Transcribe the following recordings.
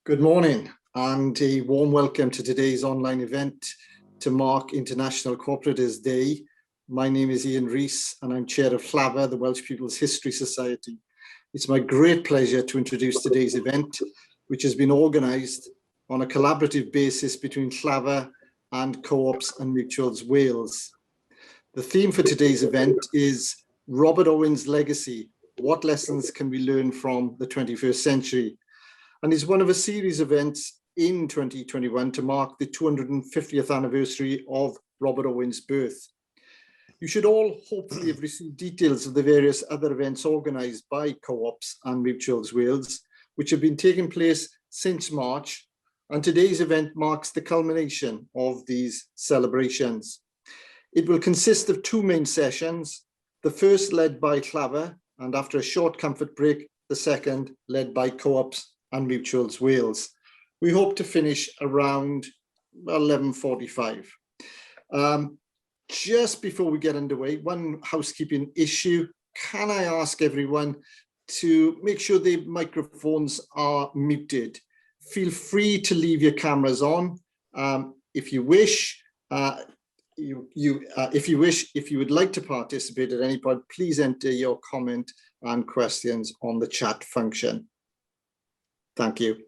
Good morning and a warm welcome to today's online event to mark International Cooperatives Day. My name is Ian Rees and I'm Chair of Llafur, the Welsh People's History Society. It's my great pleasure to introduce today's event, which has been organised on a collaborative basis between Llafur and Co-ops and Mutuals Wales. The theme for today's event is Robert Owen's Legacy: What Lessons Can We Learn from the 21st Century? And is one of a series of events in 2021 to mark the 250th anniversary of Robert Owen's birth. You should all hopefully have received details of the various other events organised by Co-ops and Mutuals Wales, which have been taking place since March, and today's event marks the culmination of these celebrations. It will consist of two main sessions, the first led by Llafur, and after a short comfort break, the second led by Co-ops and Mutuals Wales. We hope to finish around 11:45. Just before we get underway, one housekeeping issue. Can I ask everyone to make sure the microphones are muted? Feel free to leave your cameras on if you wish. If you would like to participate at any point, please enter your comment and questions on the chat function. Thank you.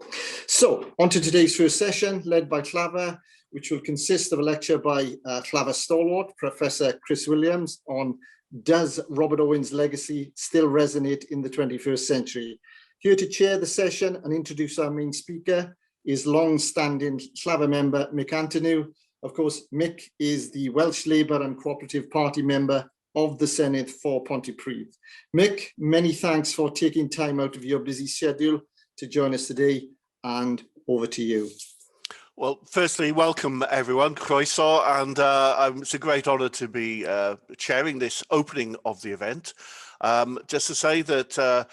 So, on to today's first session, led by Llafur, which will consist of a lecture by Llafur stalwart, Professor Chris Williams, on Does Robert Owen's Legacy Still Resonate in the 21st Century? Here to chair the session and introduce our main speaker is long-standing Llafur member Mick Antonew. Of course, Mick is the Welsh Labour and Co-operative Party member of the Senedd for Pontypridd. Mick, many thanks for taking time out of your busy schedule to join us today, and over to you. Well, firstly, welcome everyone, Croeso, and it's a great honour to be chairing this opening of the event. Just to say that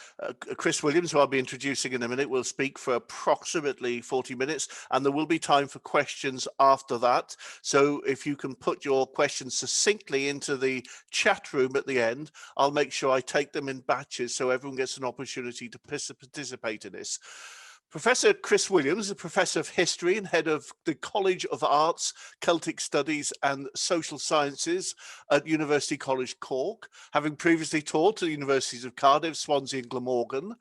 Chris Williams, who I'll be introducing in a minute, will speak for approximately 40 minutes, and there will be time for questions after that. So if you can put your questions succinctly into the chat room at the end, I'll make sure I take them in batches so everyone gets an opportunity to participate in this. Professor Chris Williams is a Professor of History and Head of the College of Arts, Celtic Studies and Social Sciences at University College Cork, having previously taught at the Universities of Cardiff, Swansea and Glamorgan.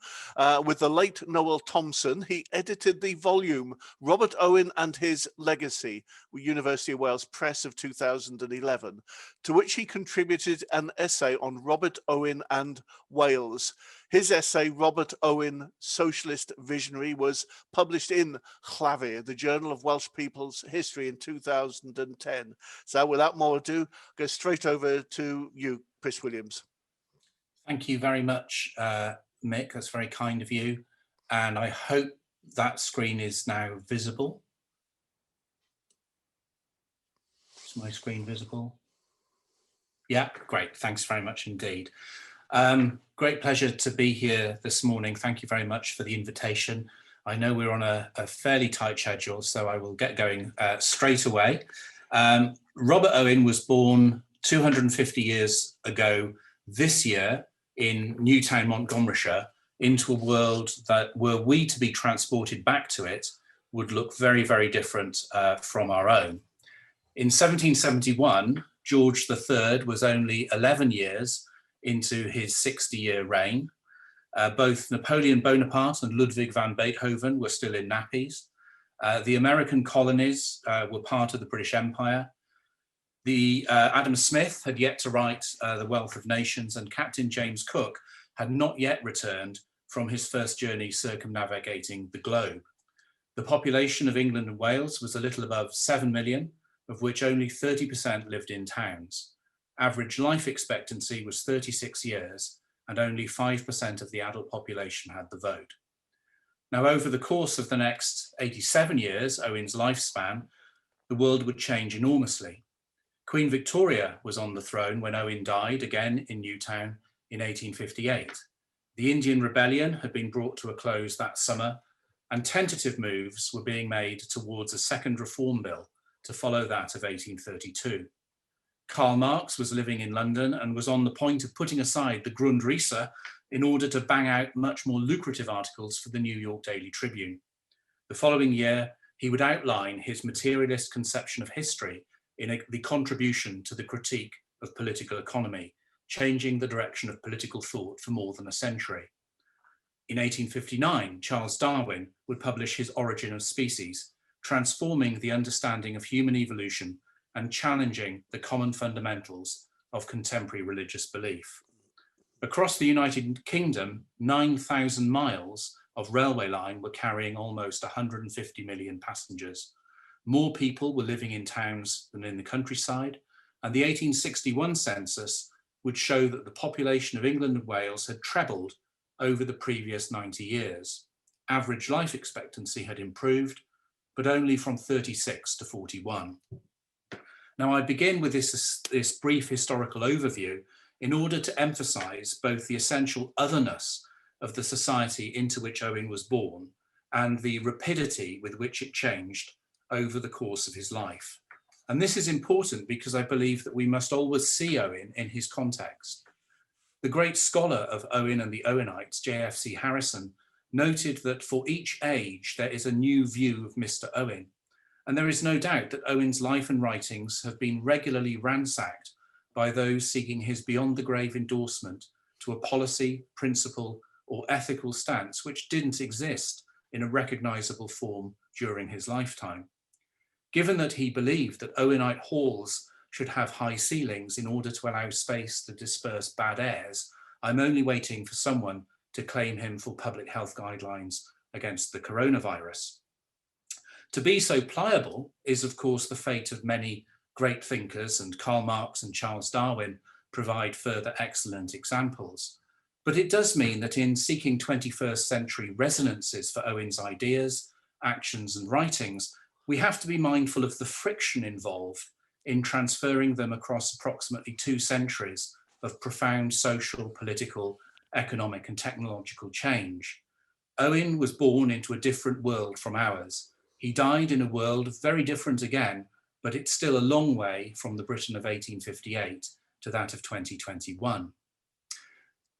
With the late Noel Thompson, he edited the volume Robert Owen and His Legacy, with University of Wales Press of 2011, to which he contributed an essay on Robert Owen and Wales. His essay, Robert Owen, Socialist Visionary, was published in Llafur, the Journal of Welsh People's History, in 2010. So without more ado, I'll go straight over to you, Chris Williams. Thank you very much, Mick. That's very kind of you. And I hope that screen is now visible. Is my screen visible? Yeah, great. Thanks very much indeed. Great pleasure to be here this morning. Thank you very much for the invitation. I know we're on a fairly tight schedule, so I will get going straight away. Robert Owen was born 250 years ago this year in Newtown, Montgomeryshire, into a world that, were we to be transported back to it, would look very, very different from our own. In 1771, George III was only 11 years into his 60-year reign. Both Napoleon Bonaparte and Ludwig van Beethoven were still in nappies. The American colonies were part of the British Empire. Adam Smith had yet to write The Wealth of Nations, and Captain James Cook had not yet returned from his first journey circumnavigating the globe. The population of England and Wales was a little above 7 million, of which only 30% lived in towns. Average life expectancy was 36 years, and only 5% of the adult population had the vote. Now, over the course of the next 87 years, Owen's lifespan, the world would change enormously. Queen Victoria was on the throne when Owen died, again in Newtown, in 1858. The Indian Rebellion had been brought to a close that summer, and tentative moves were being made towards a second reform bill to follow that of 1832. Karl Marx was living in London and was on the point of putting aside the Grundrisse in order to bang out much more lucrative articles for the New York Daily Tribune. The following year, he would outline his materialist conception of history in the contribution to the critique of political economy, changing the direction of political thought for more than a century. In 1859, Charles Darwin would publish his Origin of Species, transforming the understanding of human evolution and challenging the common fundamentals of contemporary religious belief. Across the United Kingdom, 9,000 miles of railway line were carrying almost 150 million passengers. More people were living in towns than in the countryside, and the 1861 census would show that the population of England and Wales had trebled over the previous 90 years. Average life expectancy had improved, but only from 36 to 41. Now, I begin with this brief historical overview in order to emphasize both the essential otherness of the society into which Owen was born and the rapidity with which it changed over the course of his life. And this is important because I believe that we must always see Owen in his context. The great scholar of Owen and the Owenites, J.F.C. Harrison, noted that for each age there is a new view of Mr. Owen. And there is no doubt that Owen's life and writings have been regularly ransacked by those seeking his beyond the grave endorsement to a policy, principle, or ethical stance which didn't exist in a recognizable form during his lifetime. Given that he believed that Owenite halls should have high ceilings in order to allow space to disperse bad airs, I'm only waiting for someone to claim him for public health guidelines against the coronavirus. To be so pliable is, of course, the fate of many great thinkers, and Karl Marx and Charles Darwin provide further excellent examples. But it does mean that in seeking 21st century resonances for Owen's ideas, actions, and writings, we have to be mindful of the friction involved in transferring them across approximately 2 centuries of profound social, political, economic, and technological change. Owen was born into a different world from ours. He died in a world very different again, but it's still a long way from the Britain of 1858 to that of 2021.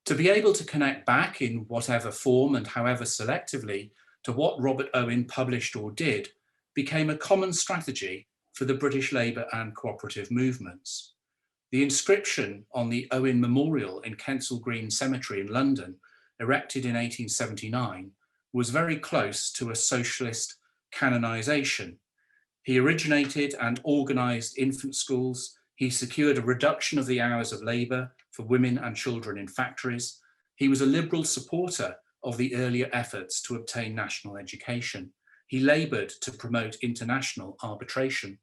To be able to connect back in whatever form and however selectively to what Robert Owen published or did became a common strategy for the British Labour and Co-operative movements. The inscription on the Owen Memorial in Kensal Green Cemetery in London, erected in 1879, was very close to a socialist canonisation. He originated and organised infant schools. He secured a reduction of the hours of labour for women and children in factories. He was a liberal supporter of the earlier efforts to obtain national education. He laboured to promote international arbitration.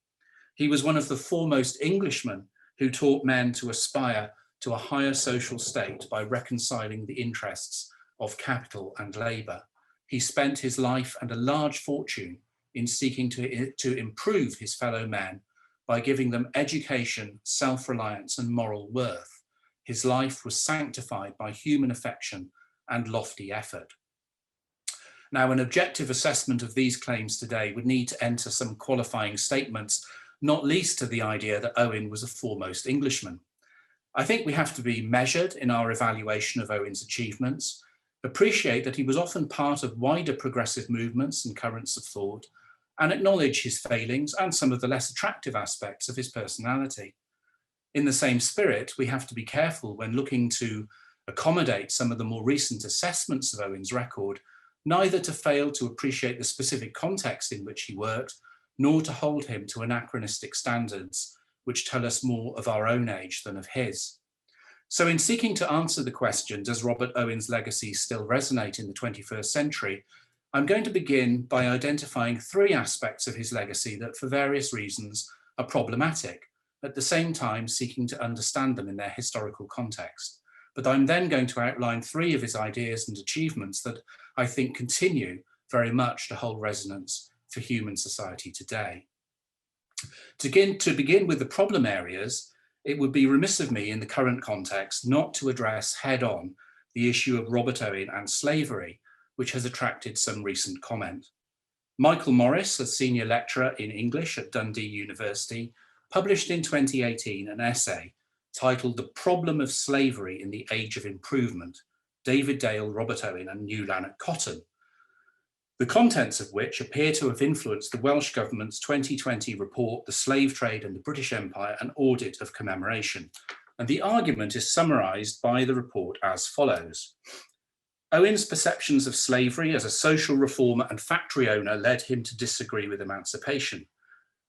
He was one of the foremost Englishmen who taught men to aspire to a higher social state by reconciling the interests of capital and labour. He spent his life and a large fortune in seeking to improve his fellow men by giving them education, self-reliance, and moral worth. His life was sanctified by human affection and lofty effort. Now, an objective assessment of these claims today would need to enter some qualifying statements, not least to the idea that Owen was a foremost Englishman. I think we have to be measured in our evaluation of Owen's achievements, appreciate that he was often part of wider progressive movements and currents of thought, and acknowledge his failings and some of the less attractive aspects of his personality. In the same spirit, we have to be careful when looking to accommodate some of the more recent assessments of Owen's record, neither to fail to appreciate the specific context in which he worked, nor to hold him to anachronistic standards which tell us more of our own age than of his. So in seeking to answer the question, does Robert Owen's legacy still resonate in the 21st century? I'm going to begin by identifying 3 aspects of his legacy that for various reasons are problematic, at the same time seeking to understand them in their historical context. But I'm then going to outline 3 of his ideas and achievements that I think continue very much to hold resonance for human society today. To begin with the problem areas, it would be remiss of me in the current context not to address head-on the issue of Robert Owen and slavery, which has attracted some recent comment. Michael Morris, a senior lecturer in English at Dundee University, published in 2018 an essay titled "The Problem of Slavery in the Age of Improvement, David Dale, Robert Owen and Newlanark Cotton." the contents of which appear to have influenced the Welsh Government's 2020 report, The Slave Trade and the British Empire, an Audit of Commemoration. And the argument is summarised by the report as follows. Owen's perceptions of slavery as a social reformer and factory owner led him to disagree with emancipation.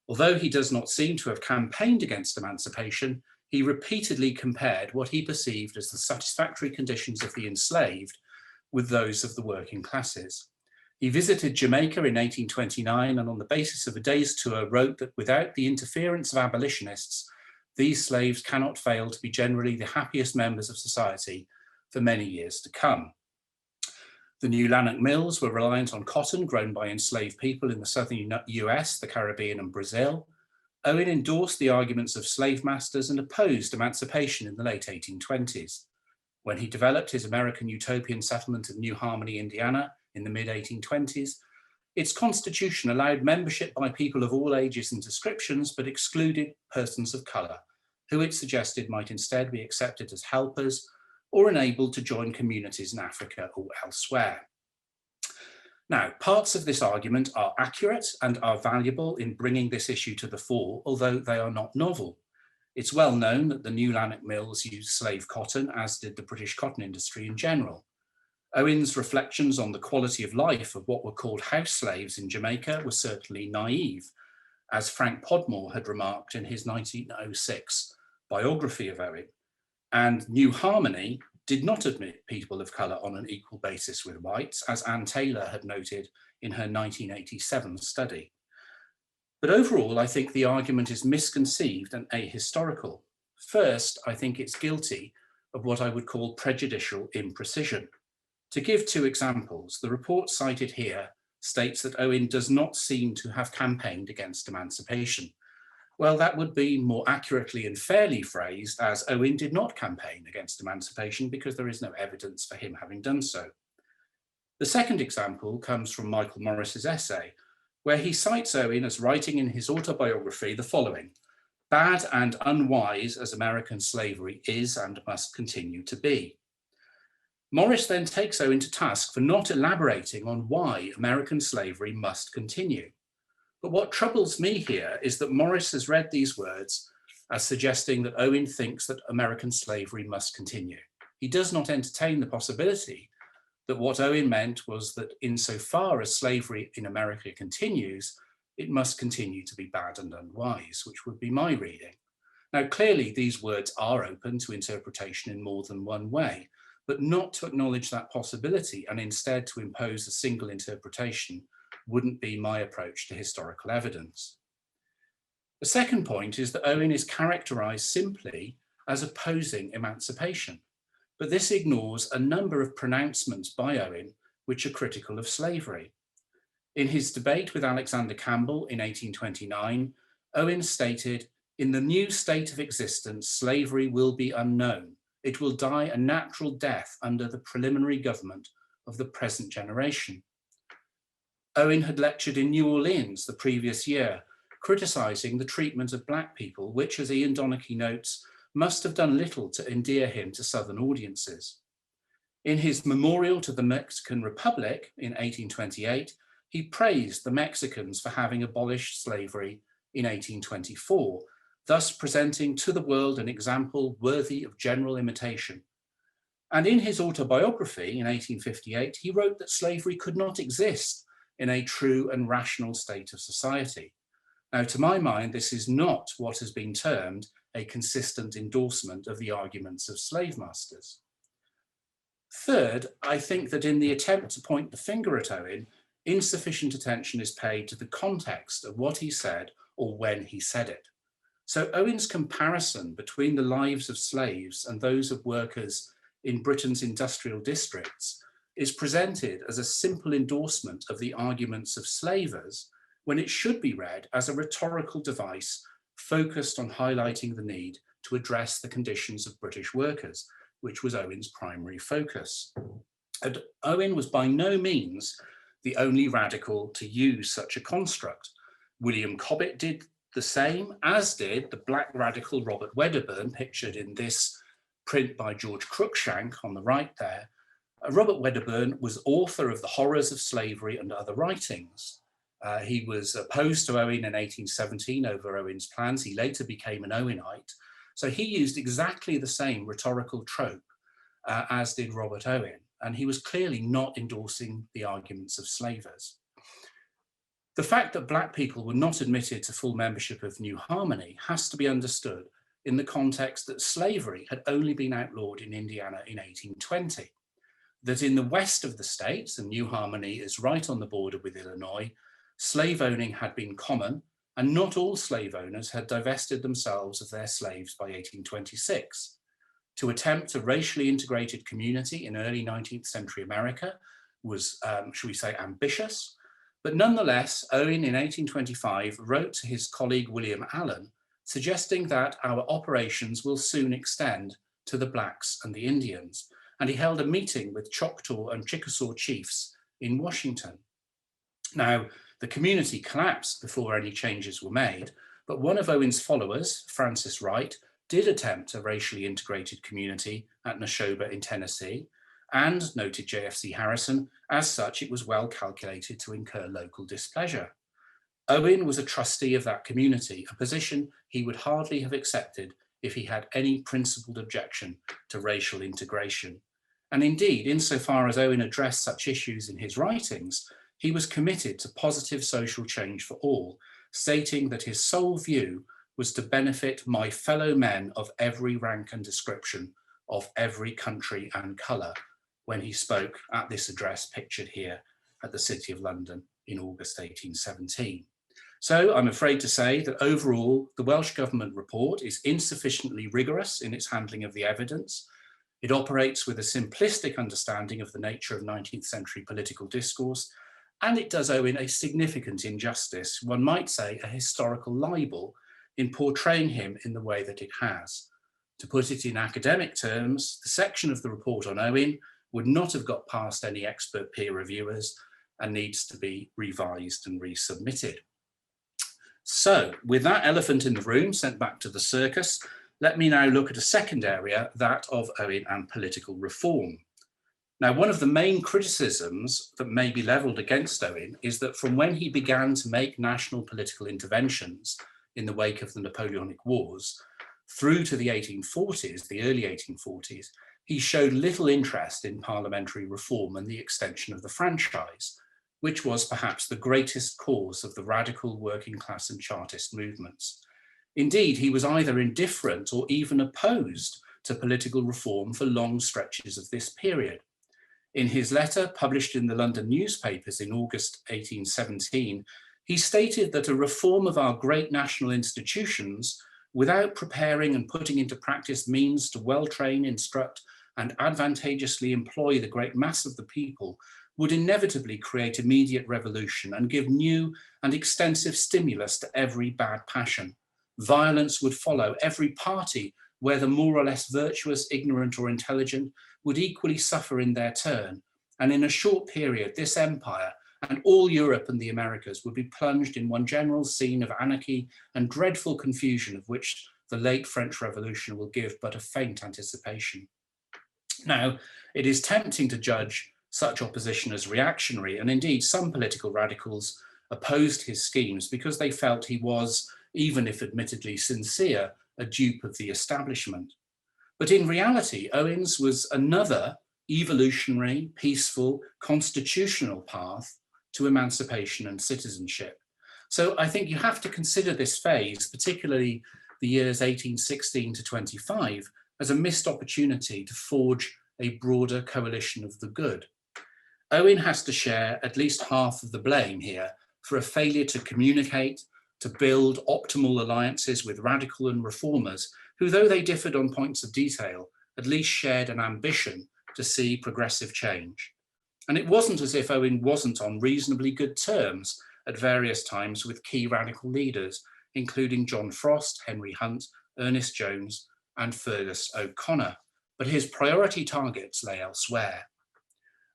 Although he does not seem to have campaigned against emancipation, he repeatedly compared what he perceived as the satisfactory conditions of the enslaved with those of the working classes. He visited Jamaica in 1829 and on the basis of a day's tour wrote that without the interference of abolitionists, these slaves cannot fail to be generally the happiest members of society for many years to come. The Newlanark mills were reliant on cotton grown by enslaved people in the southern US, the Caribbean and Brazil. Owen endorsed the arguments of slave masters and opposed emancipation in the late 1820s. When he developed his American utopian settlement of New Harmony, Indiana in the mid-1820s, its constitution allowed membership by people of all ages and descriptions, but excluded persons of colour, who it suggested might instead be accepted as helpers or enabled to join communities in Africa or elsewhere. Now, parts of this argument are accurate and are valuable in bringing this issue to the fore, although they are not novel. It's well known that the Newlanark mills used slave cotton, as did the British cotton industry in general. Owen's reflections on the quality of life of what were called house slaves in Jamaica were certainly naive, as Frank Podmore had remarked in his 1906 biography of Owen. And New Harmony did not admit people of colour on an equal basis with whites, as Anne Taylor had noted in her 1987 study. But overall, I think the argument is misconceived and ahistorical. First, I think it's guilty of what I would call prejudicial imprecision. To give two examples, the report cited here states that Owen does not seem to have campaigned against emancipation. Well, that would be more accurately and fairly phrased as Owen did not campaign against emancipation because there is no evidence for him having done so. The second example comes from Michael Morris's essay, where he cites Owen as writing in his autobiography the following: "Bad and unwise as American slavery is and must continue to be." Morris then takes Owen to task for not elaborating on why American slavery must continue. But what troubles me here is that Morris has read these words as suggesting that Owen thinks that American slavery must continue. He does not entertain the possibility that what Owen meant was that insofar as slavery in America continues, it must continue to be bad and unwise, which would be my reading. Now, clearly these words are open to interpretation in more than one way, but not to acknowledge that possibility and instead to impose a single interpretation wouldn't be my approach to historical evidence. The second point is that Owen is characterised simply as opposing emancipation, but this ignores a number of pronouncements by Owen which are critical of slavery. In his debate with Alexander Campbell in 1829, Owen stated, "In the new state of existence, slavery will be unknown. It will die a natural death under the preliminary government of the present generation." Owen had lectured in New Orleans the previous year, criticising the treatment of Black people, which, as Ian Donachie notes, must have done little to endear him to Southern audiences. In his memorial to the Mexican Republic in 1828, he praised the Mexicans for having abolished slavery in 1824, thus presenting to the world an example worthy of general imitation. And in his autobiography in 1858, he wrote that slavery could not exist in a true and rational state of society. Now, to my mind, this is not what has been termed a consistent endorsement of the arguments of slave masters. Third, I think that in the attempt to point the finger at Owen, insufficient attention is paid to the context of what he said or when he said it. So Owen's comparison between the lives of slaves and those of workers in Britain's industrial districts is presented as a simple endorsement of the arguments of slavers, when it should be read as a rhetorical device focused on highlighting the need to address the conditions of British workers, which was Owen's primary focus. And Owen was by no means the only radical to use such a construct. William Cobbett did the same, as did the Black radical Robert Wedderburn, pictured in this print by George Cruikshank on the right there, Robert Wedderburn was author of The Horrors of Slavery and Other Writings. He was opposed to Owen in 1817 over Owen's plans. He later became an Owenite. So he used exactly the same rhetorical trope as did Robert Owen, and he was clearly not endorsing the arguments of slavers. The fact that Black people were not admitted to full membership of New Harmony has to be understood in the context that slavery had only been outlawed in Indiana in 1820. That in the west of the states, and New Harmony is right on the border with Illinois, slave owning had been common, and not all slave owners had divested themselves of their slaves by 1826. To attempt a racially integrated community in early 19th century America was, should we say, ambitious, but nonetheless, Owen in 1825 wrote to his colleague William Allen, suggesting that our operations will soon extend to the Blacks and the Indians, and he held a meeting with Choctaw and Chickasaw chiefs in Washington. Now, the community collapsed before any changes were made, but one of Owen's followers, Francis Wright, did attempt a racially integrated community at Neshoba in Tennessee, and, noted JFC Harrison, as such it was well calculated to incur local displeasure. Owen was a trustee of that community, a position he would hardly have accepted if he had any principled objection to racial integration. And indeed, insofar as Owen addressed such issues in his writings, he was committed to positive social change for all, stating that his sole view was to benefit my fellow men of every rank and description, of every country and colour, when he spoke at this address pictured here at the City of London in August 1817. So I'm afraid to say that overall, the Welsh Government report is insufficiently rigorous in its handling of the evidence. It operates with a simplistic understanding of the nature of 19th century political discourse, and it does Owen a significant injustice, one might say a historical libel, in portraying him in the way that it has. To put it in academic terms, the section of the report on Owen would not have got past any expert peer reviewers and needs to be revised and resubmitted. So, with that elephant in the room sent back to the circus, let me now look at a second area, that of Owen and political reform. Now, one of the main criticisms that may be levelled against Owen is that from when he began to make national political interventions in the wake of the Napoleonic Wars, through to the 1840s, the early 1840s, he showed little interest in parliamentary reform and the extension of the franchise, which was perhaps the greatest cause of the radical working class and Chartist movements. Indeed, he was either indifferent or even opposed to political reform for long stretches of this period. In his letter published in the London newspapers in August 1817, he stated that a reform of our great national institutions, without preparing and putting into practice means to well train, instruct, and advantageously employ the great mass of the people, would inevitably create immediate revolution and give new and extensive stimulus to every bad passion. Violence would follow every party, whether more or less virtuous, ignorant, or intelligent, would equally suffer in their turn. And in a short period, this empire and all Europe and the Americas would be plunged in one general scene of anarchy and dreadful confusion, of which the late French Revolution will give but a faint anticipation. Now, it is tempting to judge such opposition as reactionary, and indeed some political radicals opposed his schemes because they felt he was, even if admittedly sincere, a dupe of the establishment. But in reality, Owens was another evolutionary, peaceful, constitutional path to emancipation and citizenship. So I think you have to consider this phase, particularly the years 1816 to 25, as a missed opportunity to forge a broader coalition of the good. Owen has to share at least half of the blame here for a failure to communicate, to build optimal alliances with radical and reformers who, though they differed on points of detail, at least shared an ambition to see progressive change. And it wasn't as if Owen wasn't on reasonably good terms at various times with key radical leaders, including John Frost, Henry Hunt, Ernest Jones, and Fergus O'Connor, but his priority targets lay elsewhere.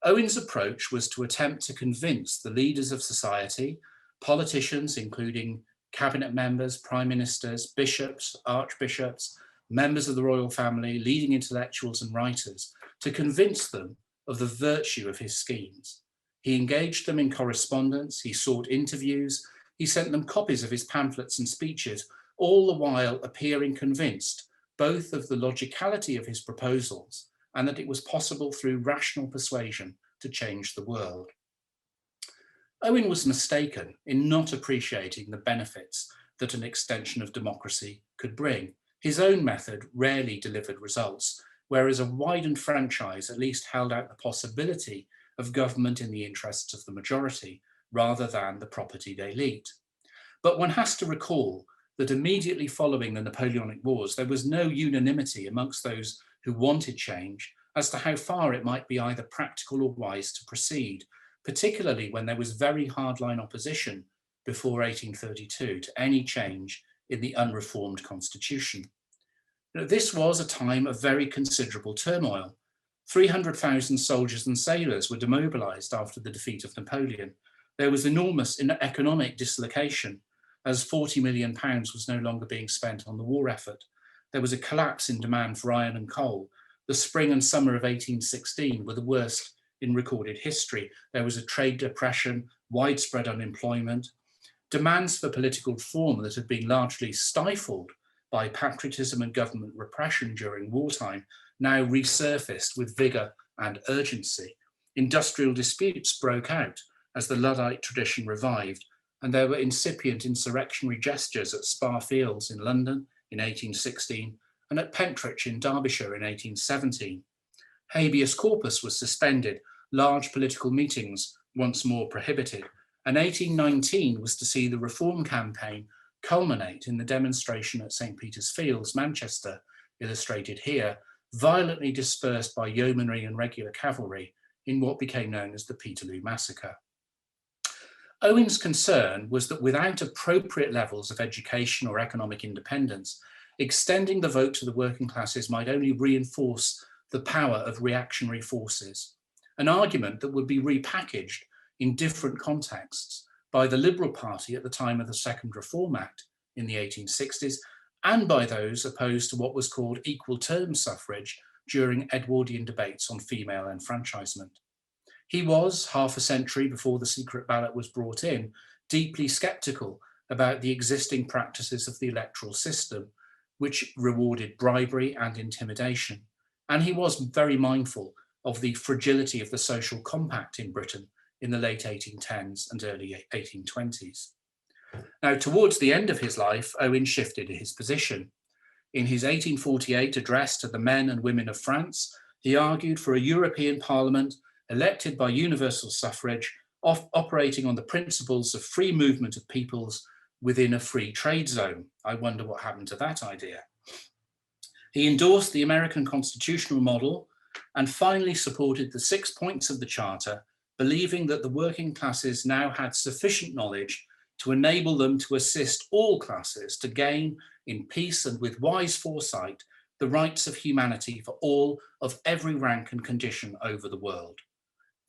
Owen's approach was to attempt to convince the leaders of society, politicians, including cabinet members, prime ministers, bishops, archbishops, members of the royal family, leading intellectuals and writers, to convince them of the virtue of his schemes. He engaged them in correspondence, he sought interviews, he sent them copies of his pamphlets and speeches, all the while appearing convinced both of the logicality of his proposals and that it was possible through rational persuasion to change the world. Owen was mistaken in not appreciating the benefits that an extension of democracy could bring. His own method rarely delivered results, whereas a widened franchise at least held out the possibility of government in the interests of the majority rather than the propertied elite. But one has to recall that immediately following the Napoleonic Wars, there was no unanimity amongst those who wanted change as to how far it might be either practical or wise to proceed, particularly when there was very hardline opposition before 1832 to any change in the unreformed constitution. This was a time of very considerable turmoil. 300,000 soldiers and sailors were demobilized after the defeat of Napoleon. There was enormous economic dislocation, as £40 million was no longer being spent on the war effort. There was a collapse in demand for iron and coal. The spring and summer of 1816 were the worst in recorded history. There was a trade depression, widespread unemployment. Demands for political reform that had been largely stifled by patriotism and government repression during wartime now resurfaced with vigour and urgency. Industrial disputes broke out as the Luddite tradition revived, and there were incipient insurrectionary gestures at Spa Fields in London in 1816 and at Pentridge in Derbyshire in 1817. Habeas corpus was suspended, large political meetings once more prohibited, and 1819 was to see the reform campaign culminate in the demonstration at St. Peter's Fields, Manchester, illustrated here, violently dispersed by yeomanry and regular cavalry in what became known as the Peterloo Massacre. Owen's concern was that without appropriate levels of education or economic independence, extending the vote to the working classes might only reinforce the power of reactionary forces, an argument that would be repackaged in different contexts by the Liberal Party at the time of the Second Reform Act in the 1860s and by those opposed to what was called equal term suffrage during Edwardian debates on female enfranchisement. He was, half a century before the secret ballot was brought in, deeply sceptical about the existing practices of the electoral system, which rewarded bribery and intimidation. And he was very mindful of the fragility of the social compact in Britain in the late 1810s and early 1820s. Now, towards the end of his life, Owen shifted his position. In his 1848 address to the men and women of France, he argued for a European Parliament elected by universal suffrage, operating on the principles of free movement of peoples within a free trade zone. I wonder what happened to that idea. He endorsed the American constitutional model and finally supported the 6 points of the Charter, believing that the working classes now had sufficient knowledge to enable them to assist all classes to gain, in peace and with wise foresight, the rights of humanity for all of every rank and condition over the world.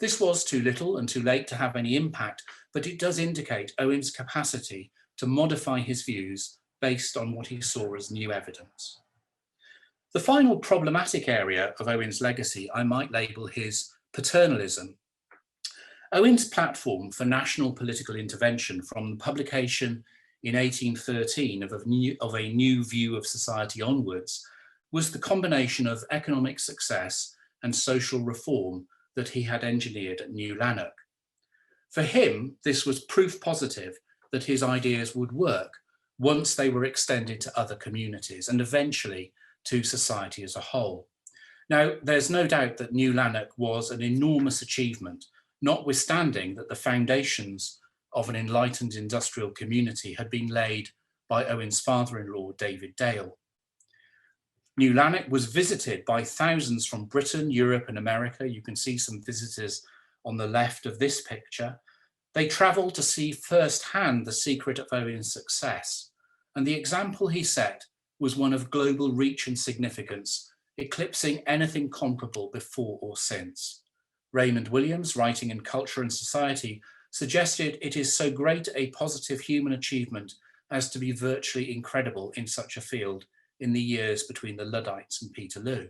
This was too little and too late to have any impact, but it does indicate Owen's capacity to modify his views based on what he saw as new evidence. The final problematic area of Owen's legacy I might label his paternalism. Owen's platform for national political intervention from the publication in 1813 of a new view of society onwards was the combination of economic success and social reform that he had engineered at Newlanark. For him, this was proof positive that his ideas would work once they were extended to other communities and eventually to society as a whole. Now, there's no doubt that Newlanark was an enormous achievement, notwithstanding that the foundations of an enlightened industrial community had been laid by Owen's father-in-law, David Dale. Newlanark was visited by thousands from Britain, Europe, and America. You can see some visitors on the left of this picture. They travelled to see firsthand the secret of Owen's success. And the example he set was one of global reach and significance, eclipsing anything comparable before or since. Raymond Williams, writing in Culture and Society, suggested it is so great a positive human achievement as to be virtually incredible in such a field in the years between the Luddites and Peterloo.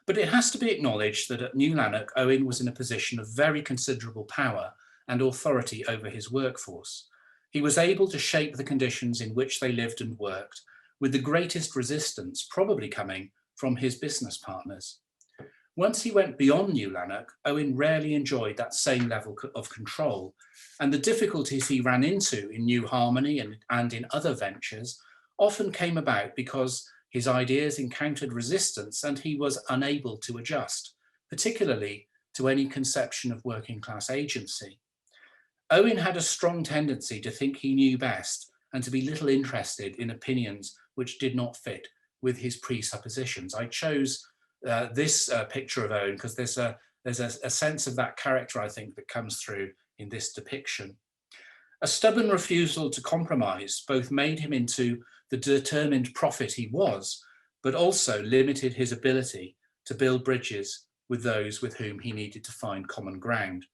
But it has to be acknowledged that at Newlanark, Owen was in a position of very considerable power and authority over his workforce. He was able to shape the conditions in which they lived and worked, with the greatest resistance probably coming from his business partners. Once he went beyond Newlanark, Owen rarely enjoyed that same level of control, and the difficulties he ran into in New Harmony and in other ventures often came about because his ideas encountered resistance and he was unable to adjust, particularly to any conception of working class agency. Owen had a strong tendency to think he knew best and to be little interested in opinions which did not fit with his presuppositions. I chose this picture of Owen because there's a sense of that character, I think, that comes through in this depiction. A stubborn refusal to compromise both made him into the determined prophet he was, but also limited his ability to build bridges with those with whom he needed to find common ground.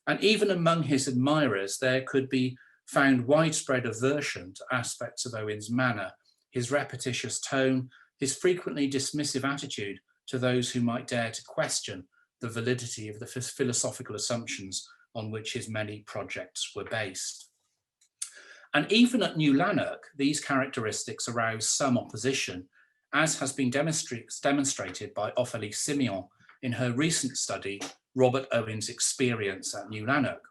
And even among his admirers, there could be found widespread aversion to aspects of Owen's manner, his repetitious tone, his frequently dismissive attitude to those who might dare to question the validity of the philosophical assumptions on which his many projects were based. And even at Newlanark, these characteristics aroused some opposition, as has been demonstrated by Ophélie Siméon in her recent study, Robert Owen's Experience at Newlanark.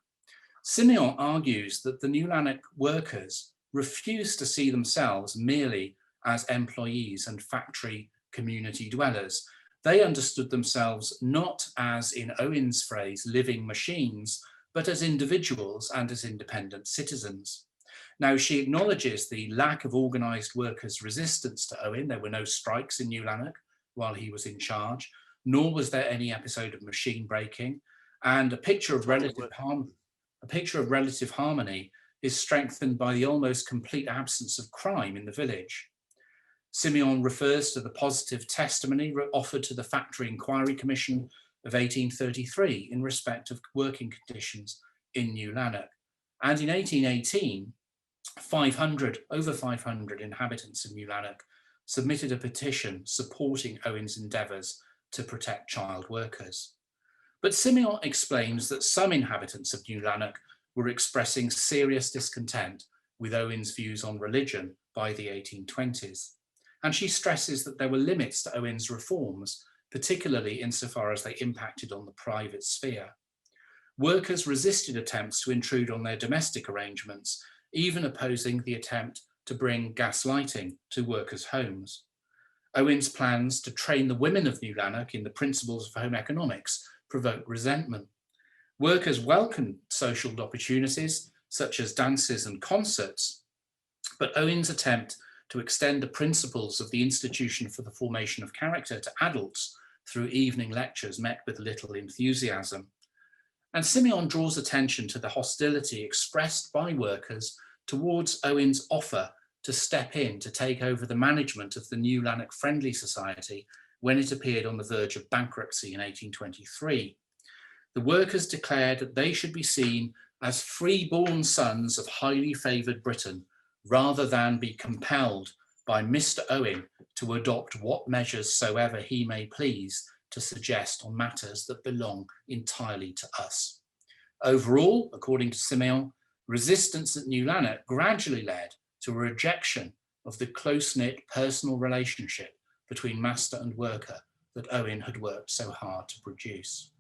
Siméon argues that the Newlanark workers refused to see themselves merely as employees and factory community dwellers. They understood themselves not as, in Owen's phrase, living machines, but as individuals and as independent citizens. Now, she acknowledges the lack of organised workers' resistance to Owen. There were no strikes in Newlanark while he was in charge, nor was there any episode of machine breaking, and a picture of relative harmony is strengthened by the almost complete absence of crime in the village. Siméon refers to the positive testimony offered to the Factory Inquiry Commission of 1833 in respect of working conditions in Newlanark. And in 1818, over 500 inhabitants of Newlanark submitted a petition supporting Owen's endeavours to protect child workers. But Siméon explains that some inhabitants of Newlanark were expressing serious discontent with Owen's views on religion by the 1820s. And she stresses that there were limits to Owen's reforms, particularly insofar as they impacted on the private sphere. Workers resisted attempts to intrude on their domestic arrangements, even opposing the attempt to bring gas lighting to workers' homes. Owen's plans to train the women of Newlanark in the principles of home economics provoked resentment. Workers welcomed social opportunities, such as dances and concerts, but Owen's attempt to extend the principles of the Institution for the Formation of Character to adults through evening lectures met with little enthusiasm. And Siméon draws attention to the hostility expressed by workers towards Owen's offer to step in to take over the management of the Newlanark Friendly Society when it appeared on the verge of bankruptcy in 1823. The workers declared that they should be seen as free-born sons of highly favoured Britain, rather than be compelled by Mr. Owen to adopt what measures soever he may please to suggest on matters that belong entirely to us. Overall, according to Siméon, resistance at Newlanark gradually led to a rejection of the close-knit personal relationship between master and worker that Owen had worked so hard to produce.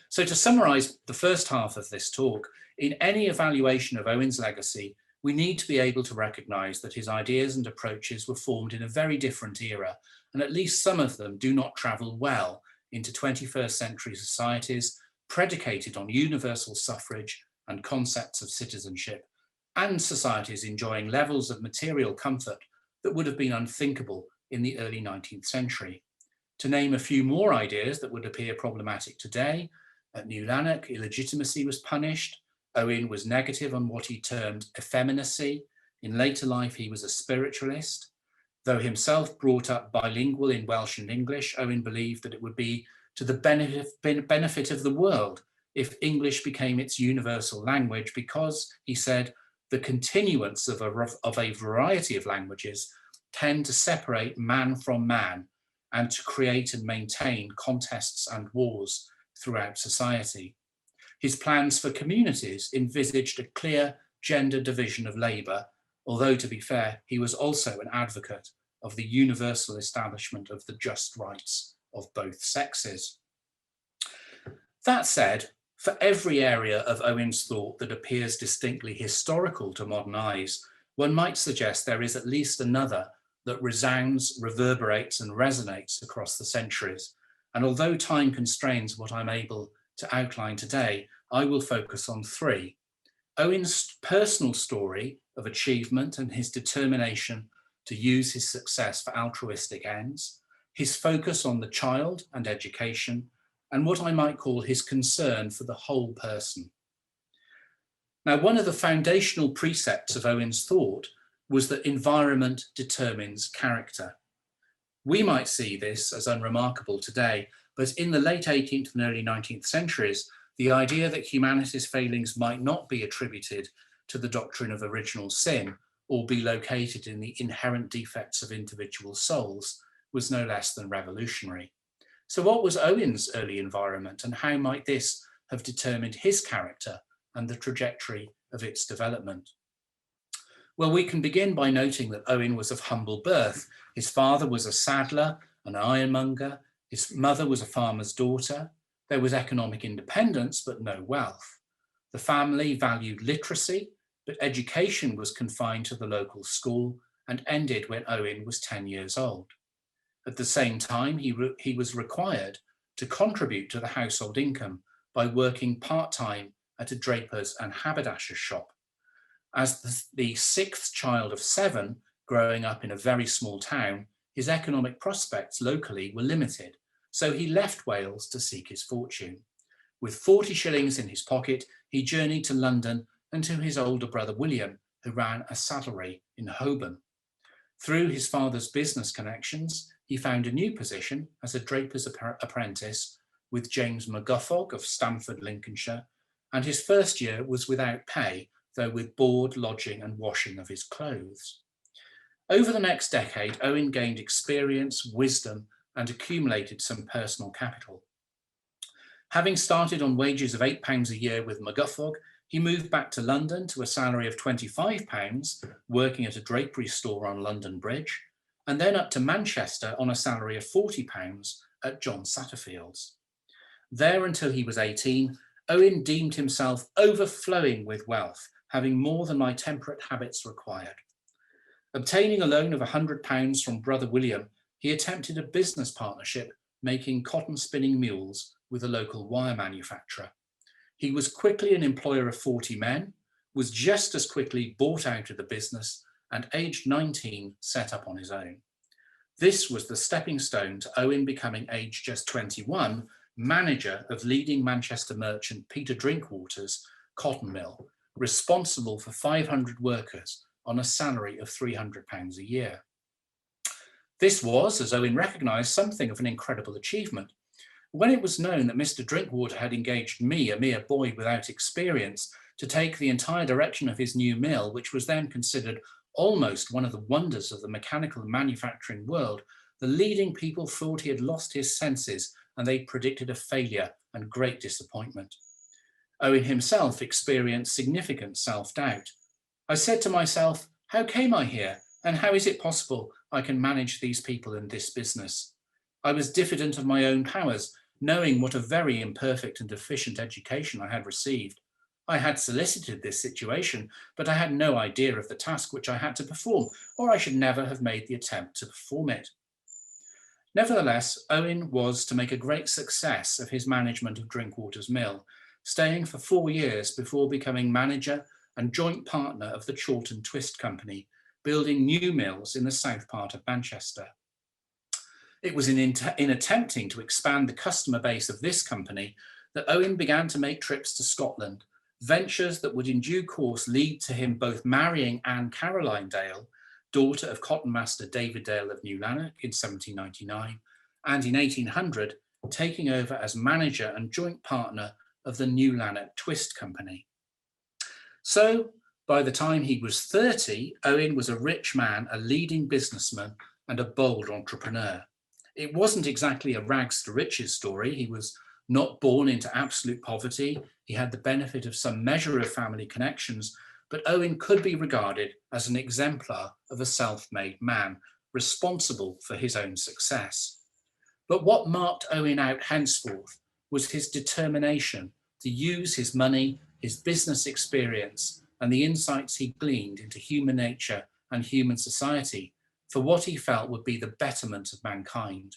So to summarise the first half of this talk, in any evaluation of Owen's legacy, we need to be able to recognise that his ideas and approaches were formed in a very different era, and at least some of them do not travel well into 21st century societies predicated on universal suffrage and concepts of citizenship, and societies enjoying levels of material comfort that would have been unthinkable in the early 19th century. To name a few more ideas that would appear problematic today, at Newlanark, illegitimacy was punished. Owen was negative on what he termed effeminacy. In later life, he was a spiritualist. Though himself brought up bilingual in Welsh and English, Owen believed that it would be to the benefit of the world if English became its universal language, because, he said, the continuance of a variety of languages tend to separate man from man, and to create and maintain contests and wars throughout society. His plans for communities envisaged a clear gender division of labour, although, to be fair, he was also an advocate of the universal establishment of the just rights of both sexes. That said, for every area of Owen's thought that appears distinctly historical to modern eyes, one might suggest there is at least another that resounds, reverberates and resonates across the centuries. And although time constrains what I'm able to outline today, I will focus on three. Owen's personal story of achievement and his determination to use his success for altruistic ends, his focus on the child and education, and what I might call his concern for the whole person. Now, one of the foundational precepts of Owen's thought was that environment determines character. We might see this as unremarkable today, but in the late 18th and early 19th centuries, the idea that humanity's failings might not be attributed to the doctrine of original sin or be located in the inherent defects of individual souls was no less than revolutionary. So what was Owen's early environment, and how might this have determined his character and the trajectory of its development? Well, we can begin by noting that Owen was of humble birth. His father was a saddler, an ironmonger. His mother was a farmer's daughter. There was economic independence, but no wealth. The family valued literacy, but education was confined to the local school and ended when Owen was 10 years old. At the same time, he was required to contribute to the household income by working part-time at a draper's and haberdasher's shop. As the sixth child of 7, growing up in a very small town, his economic prospects locally were limited, so he left Wales to seek his fortune. With 40 shillings in his pocket, he journeyed to London and to his older brother William, who ran a saddlery in Holborn. Through his father's business connections, he found a new position as a draper's apprentice with James McGuffog of Stamford, Lincolnshire, and his first year was without pay, though with board, lodging and washing of his clothes. Over the next decade, Owen gained experience, wisdom, and accumulated some personal capital. Having started on wages of £8 a year with McGuffog, he moved back to London to a salary of £25, working at a drapery store on London Bridge, and then up to Manchester on a salary of £40 at John Satterfield's. There until he was 18, Owen deemed himself overflowing with wealth, having more than my temperate habits required. Obtaining a loan of £100 from brother William, he attempted a business partnership making cotton spinning mules with a local wire manufacturer. He was quickly an employer of 40 men, was just as quickly bought out of the business, and aged 19 set up on his own. This was the stepping stone to Owen becoming aged just 21, manager of leading Manchester merchant Peter Drinkwater's cotton mill, responsible for 500 workers on a salary of £300 a year. This was, as Owen recognised, something of an incredible achievement. When it was known that Mr. Drinkwater had engaged me, a mere boy without experience, to take the entire direction of his new mill, which was then considered almost one of the wonders of the mechanical and manufacturing world, the leading people thought he had lost his senses, and they predicted a failure and great disappointment. Owen himself experienced significant self-doubt. I said to myself, how came I here? And how is it possible I can manage these people in this business? I was diffident of my own powers, knowing what a very imperfect and deficient education I had received. I had solicited this situation, but I had no idea of the task which I had to perform, or I should never have made the attempt to perform it. Nevertheless, Owen was to make a great success of his management of Drinkwater's mill, staying for 4 years before becoming manager and joint partner of the Chawton Twist Company, building new mills in the south part of Manchester. It was in attempting to expand the customer base of this company that Owen began to make trips to Scotland, ventures that would in due course lead to him both marrying Anne Caroline Dale, daughter of cotton master David Dale of Newlanark in 1799, and in 1800 taking over as manager and joint partner of the Newlanark Twist Company. So by the time he was 30, Owen was a rich man, a leading businessman and a bold entrepreneur. It wasn't exactly a rags to riches story. He was not born into absolute poverty. He had the benefit of some measure of family connections, but Owen could be regarded as an exemplar of a self-made man, responsible for his own success. But what marked Owen out henceforth was his determination to use his money, his business experience, and the insights he gleaned into human nature and human society for what he felt would be the betterment of mankind.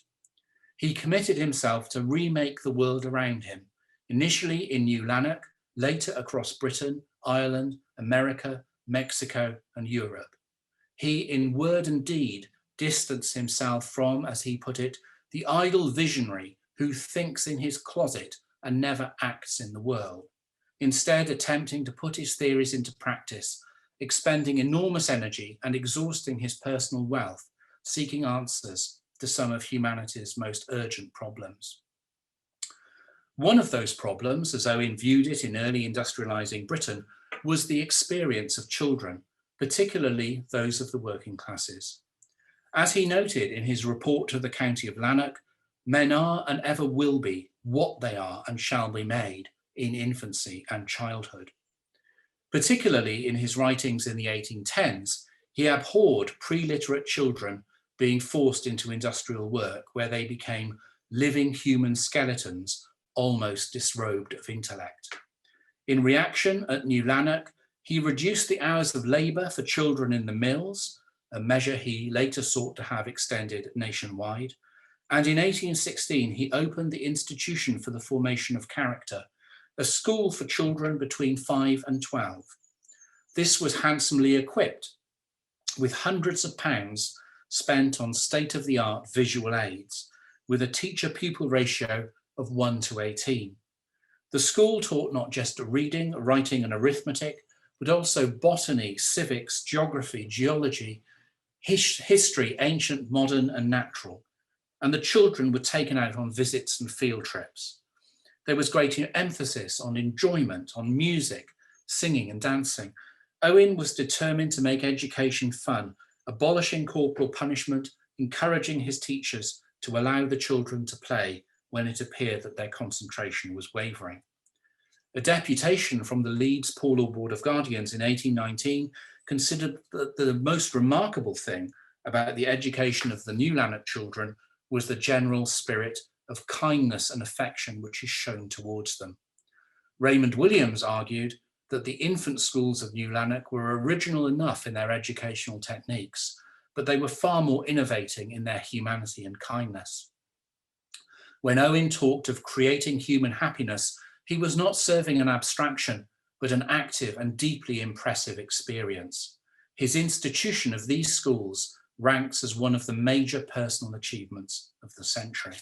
He committed himself to remake the world around him, initially in Newlanark, later across Britain, Ireland, America, Mexico, and Europe. He, in word and deed, distanced himself from, as he put it, the idle visionary who thinks in his closet and never acts in the world, instead attempting to put his theories into practice, expending enormous energy and exhausting his personal wealth, seeking answers to some of humanity's most urgent problems. One of those problems, as Owen viewed it in early industrializing Britain, was the experience of children, particularly those of the working classes. As he noted in his report to the County of Lanark, men are and ever will be what they are and shall be made in infancy and childhood. Particularly in his writings in the 1810s, he abhorred pre-literate children being forced into industrial work where they became living human skeletons, almost disrobed of intellect. In reaction, at Newlanark, he reduced the hours of labour for children in the mills, a measure he later sought to have extended nationwide. And in 1816, he opened the Institution for the Formation of Character, a school for children between 5 and 12. This was handsomely equipped with hundreds of pounds spent on state-of-the-art visual aids, with a teacher-pupil ratio of 1 to 18. The school taught not just reading, writing, and arithmetic, but also botany, civics, geography, geology, history, ancient, modern, and natural. And the children were taken out on visits and field trips. There was great emphasis on enjoyment, on music, singing, and dancing. Owen was determined to make education fun, abolishing corporal punishment, encouraging his teachers to allow the children to play when it appeared that their concentration was wavering. A deputation from the Leeds Poor Law Board of Guardians in 1819 considered that the most remarkable thing about the education of the Newlanark children was the general spirit of kindness and affection which is shown towards them. Raymond Williams argued that the infant schools of Newlanark were original enough in their educational techniques, but they were far more innovating in their humanity and kindness. When Owen talked of creating human happiness, he was not serving an abstraction, but an active and deeply impressive experience. His institution of these schools ranks as one of the major personal achievements of the century.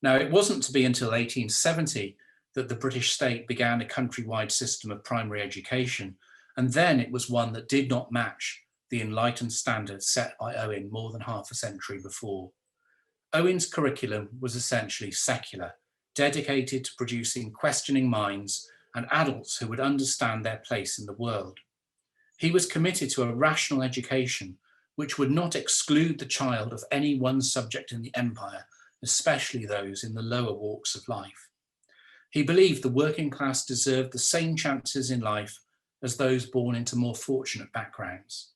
Now, it wasn't to be until 1870 that the British state began a countrywide system of primary education, and then it was one that did not match the enlightened standards set by Owen more than half a century before. Owen's curriculum was essentially secular, dedicated to producing questioning minds and adults who would understand their place in the world. He was committed to a rational education which would not exclude the child of any one subject in the empire, especially those in the lower walks of life. He believed the working class deserved the same chances in life as those born into more fortunate backgrounds.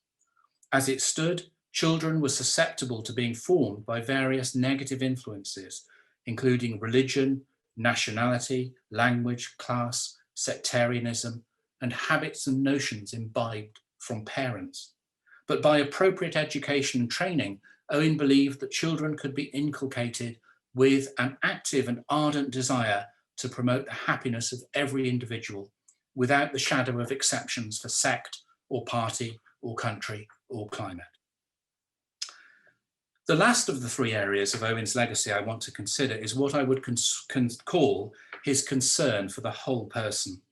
As it stood, children were susceptible to being formed by various negative influences, including religion, nationality, language, class, sectarianism, and habits and notions imbibed from parents. But by appropriate education and training, Owen believed that children could be inculcated with an active and ardent desire to promote the happiness of every individual, without the shadow of exceptions for sect or party or country or climate. The last of the three areas of Owen's legacy I want to consider is what I would call his concern for the whole person.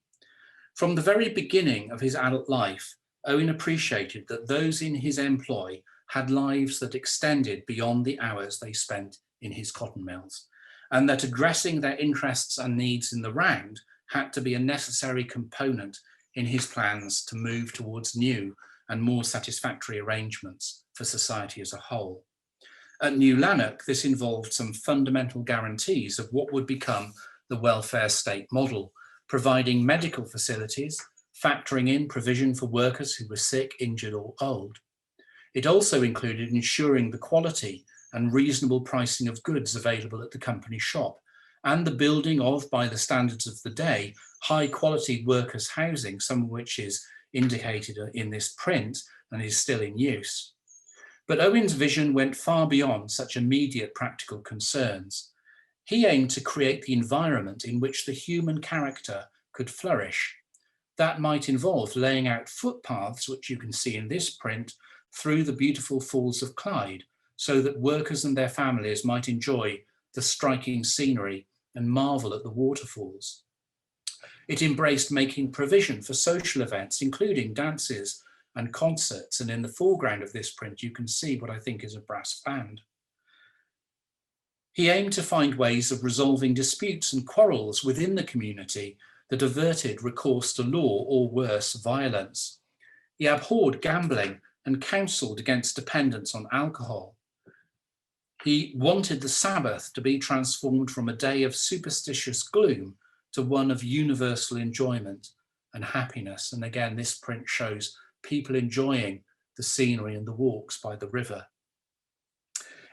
From the very beginning of his adult life, Owen appreciated that those in his employ had lives that extended beyond the hours they spent in his cotton mills, and that addressing their interests and needs in the round had to be a necessary component in his plans to move towards new and more satisfactory arrangements for society as a whole. At Newlanark, this involved some fundamental guarantees of what would become the welfare state model, providing medical facilities, factoring in provision for workers who were sick, injured or old. It also included ensuring the quality and reasonable pricing of goods available at the company shop, and the building of, by the standards of the day, high quality workers' housing, some of which is indicated in this print and is still in use. But Owen's vision went far beyond such immediate practical concerns. He aimed to create the environment in which the human character could flourish. That might involve laying out footpaths, which you can see in this print, through the beautiful Falls of Clyde, so that workers and their families might enjoy the striking scenery and marvel at the waterfalls. It embraced making provision for social events, including dances and concerts, and in the foreground of this print you can see what I think is a brass band. He aimed to find ways of resolving disputes and quarrels within the community that averted recourse to law or worse, violence. He abhorred gambling and counselled against dependence on alcohol. He wanted the Sabbath to be transformed from a day of superstitious gloom to one of universal enjoyment and happiness. And again, this print shows people enjoying the scenery and the walks by the river.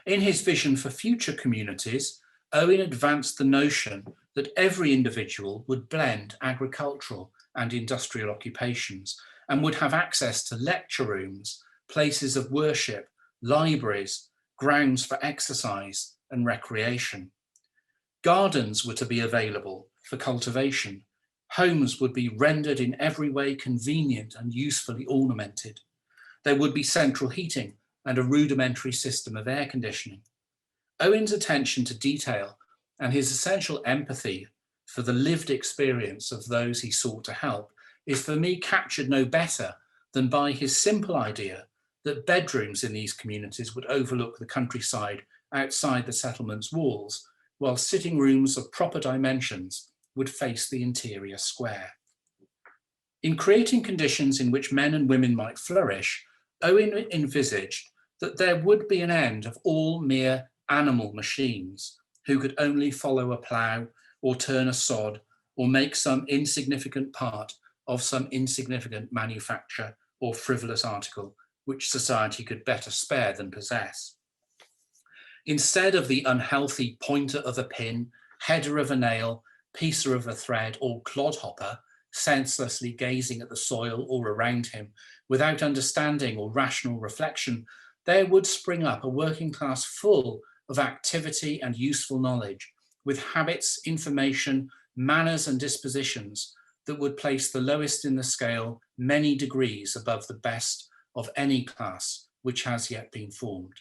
In his vision for future communities, Owen advanced the notion that every individual would blend agricultural and industrial occupations and would have access to lecture rooms, places of worship, libraries, grounds for exercise and recreation. Gardens were to be available for cultivation. Homes would be rendered in every way convenient and usefully ornamented. There would be central heating and a rudimentary system of air conditioning. Owen's attention to detail and his essential empathy for the lived experience of those he sought to help is for me captured no better than by his simple idea that bedrooms in these communities would overlook the countryside outside the settlement's walls, while sitting rooms of proper dimensions would face the interior square. In creating conditions in which men and women might flourish, Owen envisaged that there would be an end of all mere animal machines who could only follow a plough or turn a sod or make some insignificant part of some insignificant manufacture or frivolous article which society could better spare than possess. Instead of the unhealthy pointer of a pin, header of a nail, piecer of a thread, or clodhopper, senselessly gazing at the soil or around him without understanding or rational reflection, there would spring up a working class full of activity and useful knowledge, with habits, information, manners, and dispositions that would place the lowest in the scale many degrees above the best of any class which has yet been formed.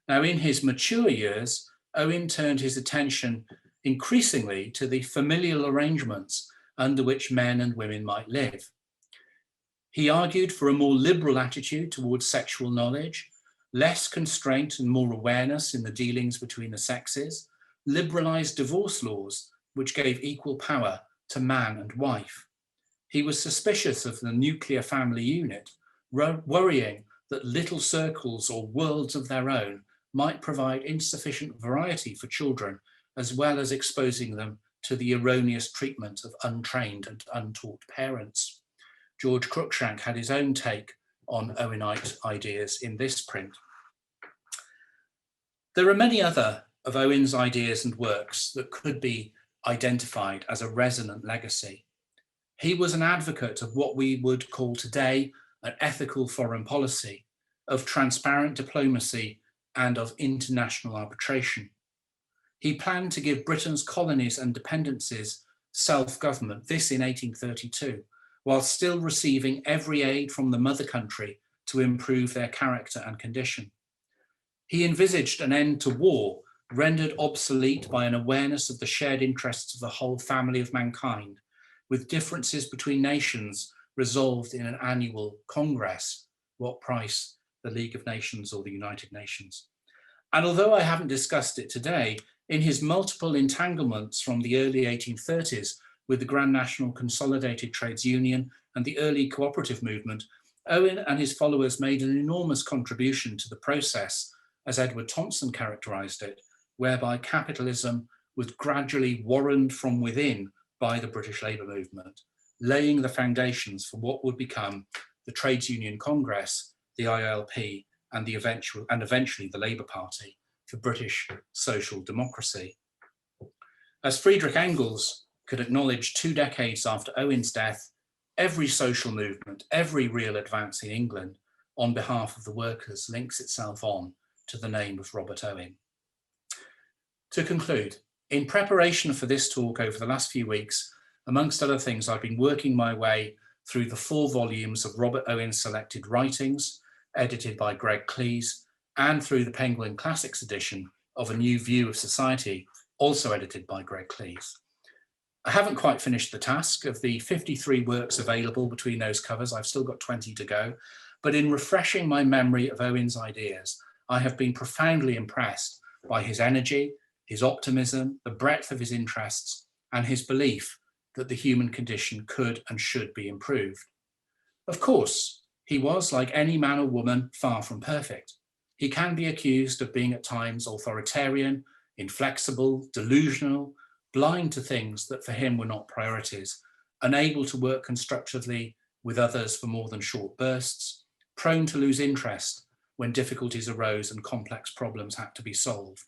Now, in his mature years, Owen turned his attention increasingly to the familial arrangements under which men and women might live. He argued for a more liberal attitude towards sexual knowledge, less constraint and more awareness in the dealings between the sexes, liberalised divorce laws, which gave equal power to man and wife. He was suspicious of the nuclear family unit, worrying that little circles or worlds of their own might provide insufficient variety for children, as well as exposing them to the erroneous treatment of untrained and untaught parents. George Cruikshank had his own take on Owenite ideas in this print. There are many other of Owen's ideas and works that could be identified as a resonant legacy. He was an advocate of what we would call today an ethical foreign policy, of transparent diplomacy, and of international arbitration. He planned to give Britain's colonies and dependencies self-government, this in 1832, while still receiving every aid from the mother country to improve their character and condition. He envisaged an end to war, rendered obsolete by an awareness of the shared interests of the whole family of mankind, with differences between nations resolved in an annual Congress, what price the League of Nations or the United Nations. And although I haven't discussed it today, in his multiple entanglements from the early 1830s with the Grand National Consolidated Trades Union and the early co-operative movement, Owen and his followers made an enormous contribution to the process as Edward Thompson characterised it, whereby capitalism was gradually warrened from within by the British labour movement, laying the foundations for what would become the Trades Union Congress, the ILP, and eventually the Labour Party for British social democracy. As Friedrich Engels could acknowledge 2 decades after Owen's death, every social movement, every real advance in England on behalf of the workers links itself on to the name of Robert Owen. To conclude, in preparation for this talk over the last few weeks, amongst other things, I've been working my way through the 4 volumes of Robert Owen's selected writings, edited by Greg Cleese, and through the Penguin Classics edition of A New View of Society, also edited by Greg Cleese. I haven't quite finished the task. Of the 53 works available between those covers, I've still got 20 to go. But in refreshing my memory of Owens' ideas, I have been profoundly impressed by his energy, his optimism, the breadth of his interests, and his belief that the human condition could and should be improved. Of course, he was, like any man or woman, far from perfect. He can be accused of being at times authoritarian, inflexible, delusional, blind to things that for him were not priorities, unable to work constructively with others for more than short bursts, prone to lose interest when difficulties arose and complex problems had to be solved.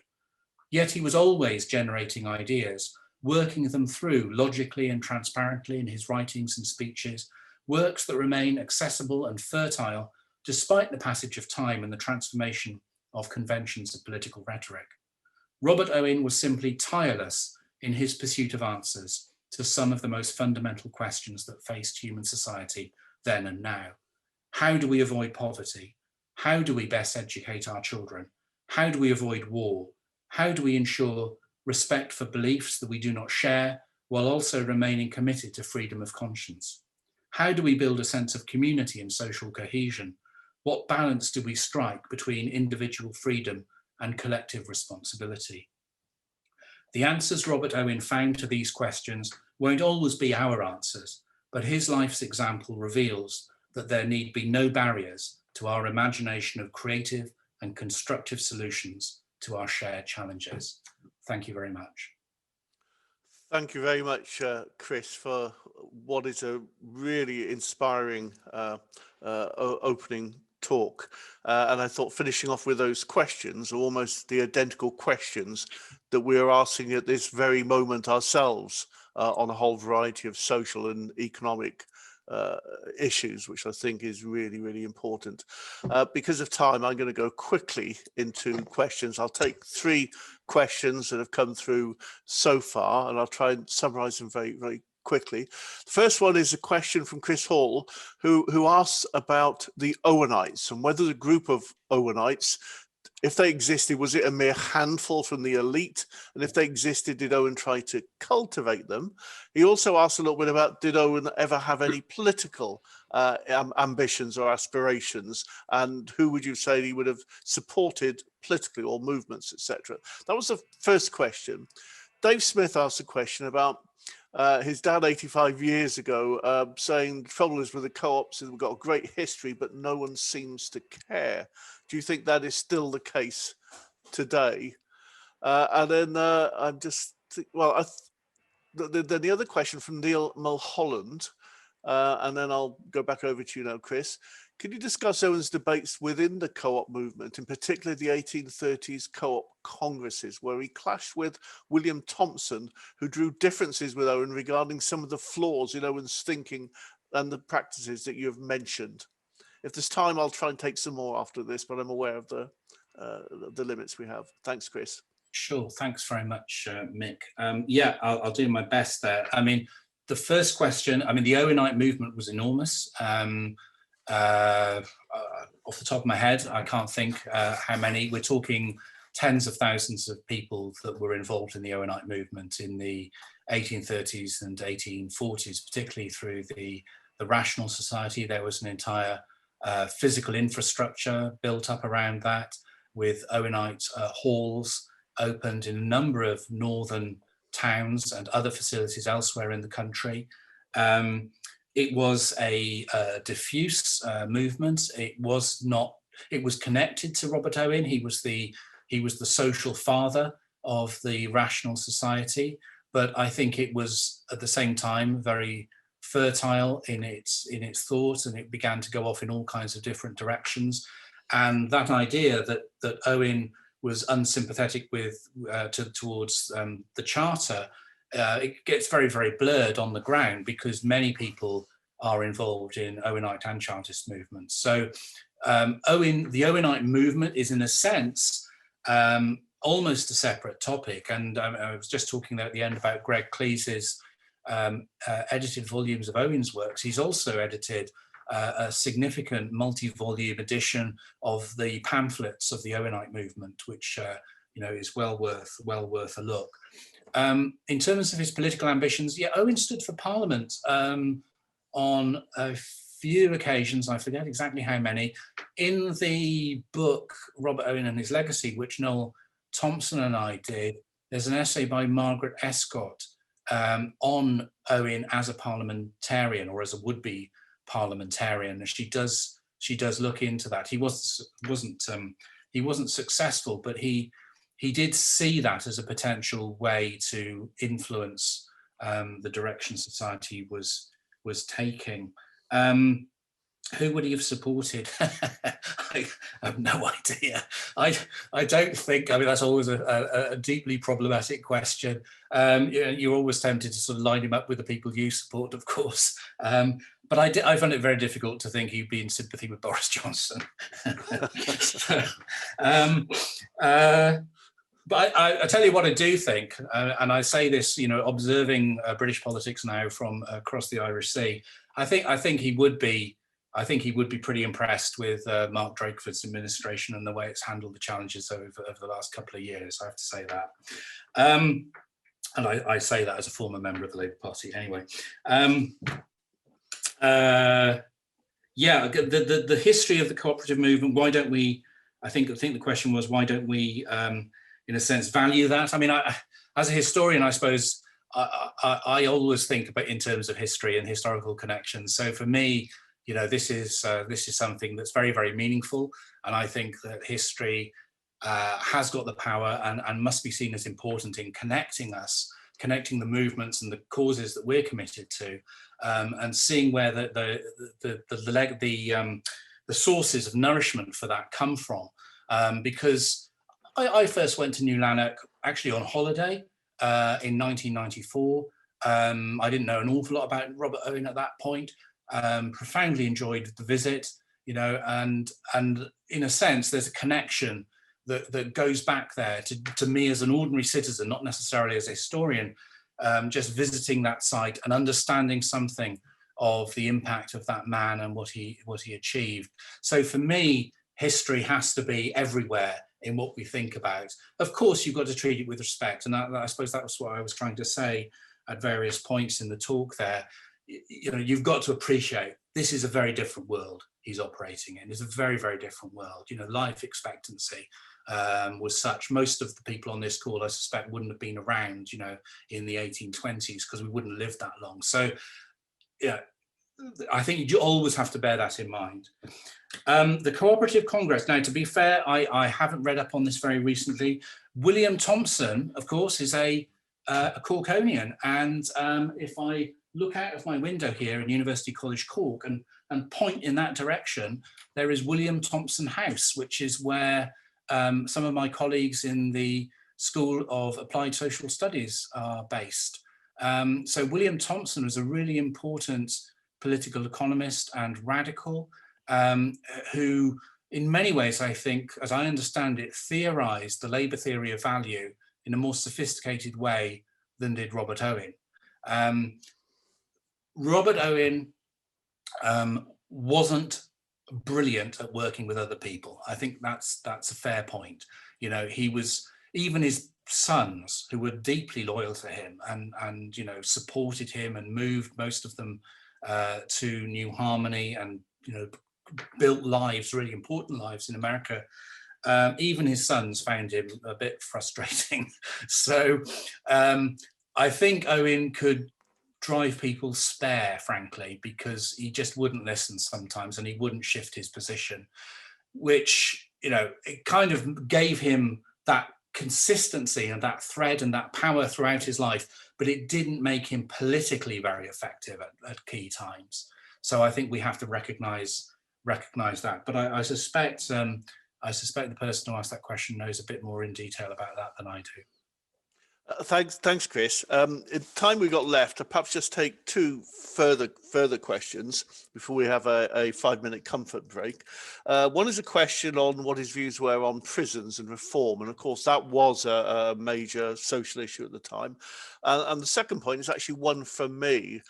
Yet he was always generating ideas, working them through logically and transparently in his writings and speeches, works that remain accessible and fertile despite the passage of time and the transformation of conventions of political rhetoric. Robert Owen was simply tireless in his pursuit of answers to some of the most fundamental questions that faced human society then and now. How do we avoid poverty? How do we best educate our children? How do we avoid war? How do we ensure respect for beliefs that we do not share while also remaining committed to freedom of conscience? How do we build a sense of community and social cohesion? What balance do we strike between individual freedom and collective responsibility? The answers Robert Owen found to these questions won't always be our answers, but his life's example reveals that there need be no barriers to our imagination of creative and constructive solutions to our shared challenges. Thank you very much. Thank you very much, Chris, for what is a really inspiring opening talk. And I thought finishing off with those questions are almost the identical questions that we are asking at this very moment ourselves on a whole variety of social and economic issues, which I think is really, really important. Because of time, I'm going to go quickly into questions. I'll take 3 questions that have come through so far, and I'll try and summarize them very, very quickly. The first one is a question from Chris Hall, who asks about the Owenites and whether the group of Owenites, if they existed, was it a mere handful from the elite? And if they existed, did Owen try to cultivate them? He also asked a little bit about, did Owen ever have any political ambitions or aspirations? And who would you say he would have supported politically, or movements, etc.? That was the first question. Dave Smith asked a question about his dad 85 years ago saying the trouble is with the co-ops, we've got a great history, but no one seems to care. Do you think that is still the case today? And then I'm just, well, the other question from Neil Mulholland, and then I'll go back over to you now, Chris. Can you discuss Owen's debates within the co-op movement, in particular the 1830s co-op congresses, where he clashed with William Thompson, who drew differences with Owen regarding some of the flaws in Owen's thinking and the practices that you have mentioned? If there's time, I'll try and take some more after this, but I'm aware of the limits we have. Thanks, Chris. Sure, thanks very much, Mick. Yeah, I'll do my best there. I mean, the first question, I mean, the Owenite movement was enormous. Off the top of my head, I can't think how many. We're talking tens of thousands of people that were involved in the Owenite movement in the 1830s and 1840s, particularly through the Rational Society. There was an entire physical infrastructure built up around that, with Owenite halls opened in a number of northern towns and other facilities elsewhere in the country. It was a diffuse movement. It was not It was connected to Robert Owen. He was the social father of the rational society, but I think it was at the same time very fertile in its thought, and it began to go off in all kinds of different directions. And that idea that Owen was unsympathetic towards the Charter, it gets very, very blurred on the ground because many people are involved in Owenite and Chartist movements. So the Owenite movement is, in a sense, almost a separate topic. And I was just talking at the end about Greg Cleese's edited volumes of Owen's works. He's also edited a significant multi-volume edition of the pamphlets of the Owenite movement, which is well worth a look. In terms of his political ambitions, yeah, Owen stood for Parliament on a few occasions, I forget exactly how many. In the book Robert Owen and His Legacy, which Noel Thompson and I did, there's an essay by Margaret Escott on Owen as a parliamentarian, or as a would-be parliamentarian. And she does look into that. He wasn't successful, but he did see that as a potential way to influence the direction society was taking. Who would he have supported? I have no idea. I don't think, I mean, that's always a deeply problematic question. You're always tempted to sort of line him up with the people you support, of course. But I found it very difficult to think he'd be in sympathy with Boris Johnson. But I tell you what I do think, and I say this, observing British politics now from across the Irish Sea, I think he would be pretty impressed with Mark Drakeford's administration and the way it's handled the challenges over the last couple of years. I have to say that, and I say that as a former member of the Labour Party. Anyway, yeah, the history of the cooperative movement. Why don't we? I think the question was, why don't we, in a sense, value that? I mean, as a historian, I suppose I always think about in terms of history and historical connections. So for me, this is something that's very, very meaningful, and I think that history has got the power and must be seen as important in connecting the movements and the causes that we're committed to, and seeing where the sources of nourishment for that come from. Because I first went to Newlanark actually on holiday in 1994. I didn't know an awful lot about Robert Owen at that point. Profoundly enjoyed the visit, and in a sense, there's a connection that goes back there to me as an ordinary citizen, not necessarily as a historian, just visiting that site and understanding something of the impact of that man and what he achieved. So for me, history has to be everywhere in what we think about. Of course, you've got to treat it with respect, and I suppose that was what I was trying to say at various points in the talk there. You've got to appreciate this is a very different world he's operating in. It's a very, very different world. Life expectancy was such. Most of the people on this call, I suspect, wouldn't have been around, in the 1820s, because we wouldn't have lived that long. So, yeah, I think you always have to bear that in mind. The Cooperative Congress. Now, to be fair, I haven't read up on this very recently. William Thompson, of course, is a Corkonian, and if I look out of my window here in University College Cork and point in that direction, there is William Thompson House, which is where some of my colleagues in the School of Applied Social Studies are based. So William Thompson was a really important political economist and radical, who in many ways, I think, as I understand it, theorized the Labour theory of value in a more sophisticated way than did Robert Owen. Robert Owen wasn't brilliant at working with other people. I think that's a fair point. He was, even his sons, who were deeply loyal to him and supported him and moved most of them to New Harmony and built lives, really important lives in America. Even his sons found him a bit frustrating. So I think Owen could drive people spare, frankly, because he just wouldn't listen sometimes and he wouldn't shift his position. which, you know, it kind of gave him that consistency and that thread and that power throughout his life, but it didn't make him politically very effective at key times. So I think we have to recognize that. But I suspect the person who asked that question knows a bit more in detail about that than I do. Thanks, Chris. In time we've got left, I'll perhaps just take two further questions before we have a 5-minute comfort break. One is a question on what his views were on prisons and reform, and of course that was a major social issue at the time. And the second point is actually one for me,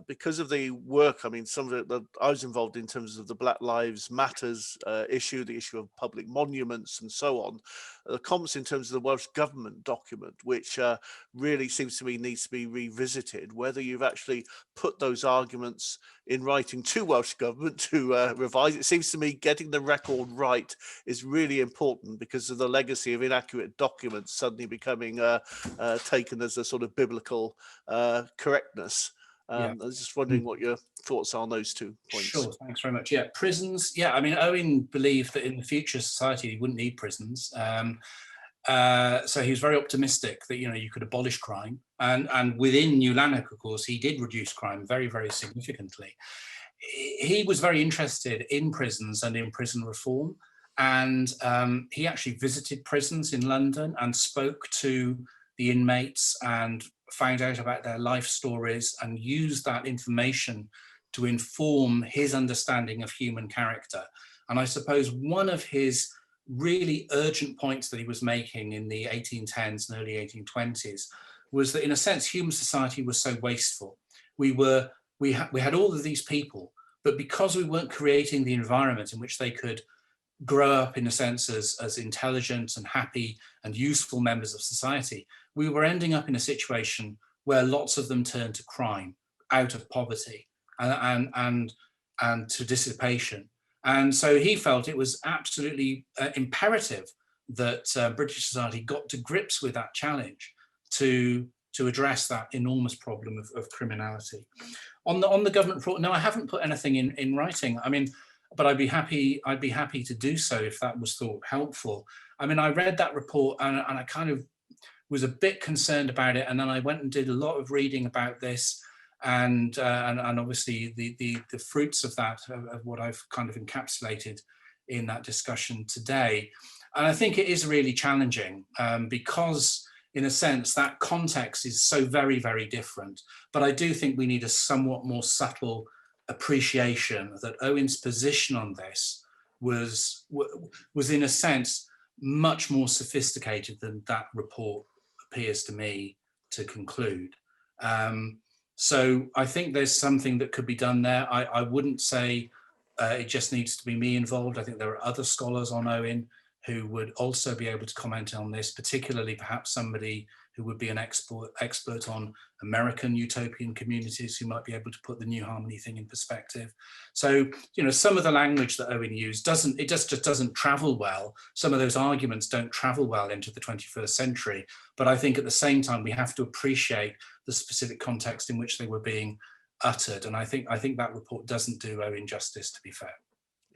because of the work. I mean, some of it that I was involved in terms of the Black Lives Matters issue, the issue of public monuments, and so on. The comments in terms of the Welsh Government document, which really seems to me needs to be revisited, whether you've actually put those arguments in writing to Welsh Government to revise. It seems to me getting the record right is really important because of the legacy of inaccurate documents suddenly becoming taken as a sort of biblical correctness. I was just wondering what your thoughts are on those 2 points. Sure, thanks very much. Yeah, prisons. Yeah, I mean, Owen believed that in the future society he wouldn't need prisons. So he was very optimistic that, you know, you could abolish crime. And within Newlanark, of course, he did reduce crime very, very significantly. He was very interested in prisons and in prison reform. And he actually visited prisons in London and spoke to the inmates and found out about their life stories and used that information to inform his understanding of human character. And I suppose one of his really urgent points that he was making in the 1810s and early 1820s was that, in a sense, human society was so wasteful. We had all of these people, but because we weren't creating the environment in which they could grow up, in a sense, as intelligent and happy and useful members of society, we were ending up in a situation where lots of them turned to crime out of poverty and to dissipation. And so he felt it was absolutely imperative that British society got to grips with that challenge to address that enormous problem of criminality. On the government report, no, I haven't put anything in writing. I mean, but I'd be happy to do so if that was thought helpful. I mean, I read that report and I kind of was a bit concerned about it, and then I went and did a lot of reading about this, and obviously the fruits of that, of what I've kind of encapsulated in that discussion today. And I think it is really challenging because, in a sense, that context is so very, very different. But I do think we need a somewhat more subtle appreciation that Owen's position on this was in a sense much more sophisticated than that report appears to me to conclude. So I think there's something that could be done there. I wouldn't say it just needs to be me involved. I think there are other scholars on Owen who would also be able to comment on this, particularly perhaps somebody who would be an expert on American utopian communities who might be able to put the New Harmony thing in perspective. So, you know, some of the language that Owen used just doesn't travel well. Some of those arguments don't travel well into the 21st century. But I think at the same time, we have to appreciate the specific context in which they were being uttered. And I think that report doesn't do Owen justice, to be fair.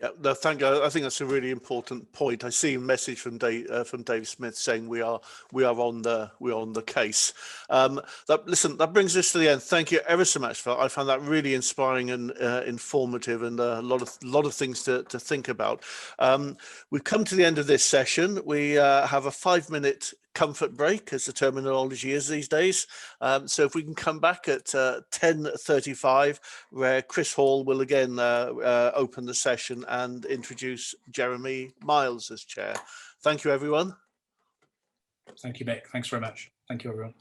Yeah, no, thank you. I think that's a really important point. I see a message from Dave Smith saying we are on the case. That brings us to the end. Thank you ever so much for that. I found that really inspiring and informative, and a lot of things to think about. We've come to the end of this session. We have a 5-minute comfort break, as the terminology is these days. So if we can come back at 10:35, where Chris Hall will again open the session and introduce Jeremy Miles as chair. Thank you, everyone. Thank you, Mick. Thanks very much. Thank you, everyone.